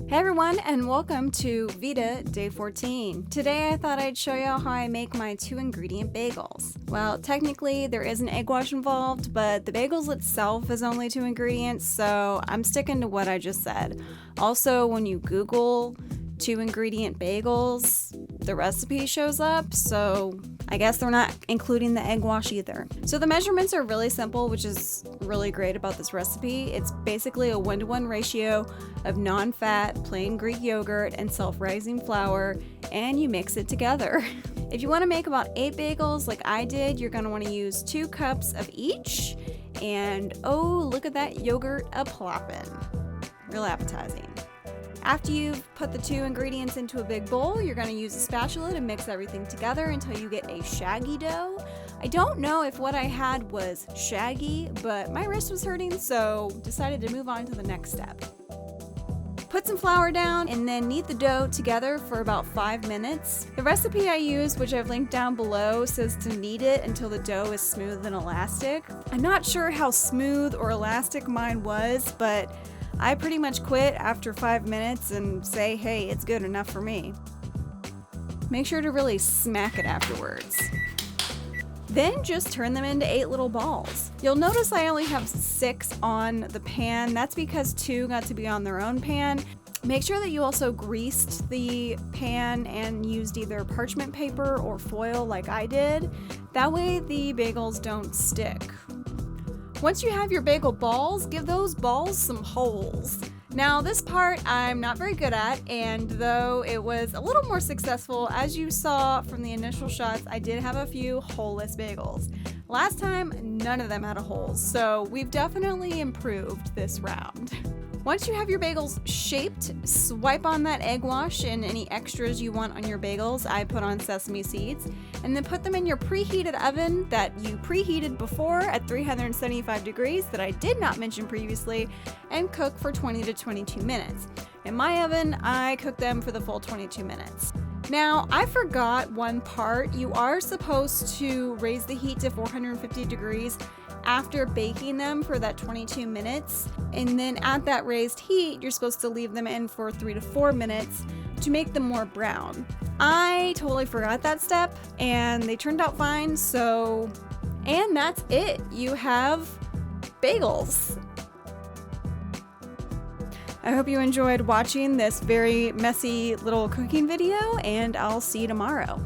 Hey everyone, and welcome to VEDA Day 14. Today I thought I'd show you how I make my 2-ingredient bagels. Well, technically there is an egg wash involved, but the bagels itself is only 2 ingredients, so I'm sticking to what I just said. Also, when you Google 2-ingredient bagels, the recipe shows up, so I guess they're not including the egg wash either. So the measurements are really simple, which is really great about this recipe. It's basically a 1-to-1 ratio of non-fat, plain Greek yogurt and self-rising flour, and you mix it together. If you want to make about 8 bagels like I did, you're going to want to use 2 cups of each, and oh, look at that yogurt a-ploppin'. Real appetizing. After you've put the 2 ingredients into a big bowl, you're going to use a spatula to mix everything together until you get a shaggy dough. I don't know if what I had was shaggy, but my wrist was hurting, so decided to move on to the next step. Put some flour down and then knead the dough together for about 5 minutes. The recipe I used, which I've linked down below, says to knead it until the dough is smooth and elastic. I'm not sure how smooth or elastic mine was, but I pretty much quit after 5 minutes and say, hey, it's good enough for me. Make sure to really smack it afterwards. Then just turn them into 8 little balls. You'll notice I only have 6 on the pan. That's because 2 got to be on their own pan. Make sure that you also greased the pan and used either parchment paper or foil like I did. That way the bagels don't stick. Once you have your bagel balls, give those balls some holes. Now this part I'm not very good at, and though it was a little more successful, as you saw from the initial shots, I did have a few holeless bagels. Last time, none of them had a hole, so we've definitely improved this round. Once you have your bagels shaped, swipe on that egg wash and any extras you want on your bagels. I put on sesame seeds, and then put them in your preheated oven that you preheated before at 375 degrees that I did not mention previously, and cook for 20 to 22 minutes. In my oven, I cook them for the full 22 minutes. Now, I forgot one part. You are supposed to raise the heat to 450 degrees after baking them for that 22 minutes, and then at that raised heat you're supposed to leave them in for 3 to 4 minutes to make them more brown. I totally forgot that step and they turned out fine, and that's it. You have bagels. I hope you enjoyed watching this very messy little cooking video, and I'll see you tomorrow.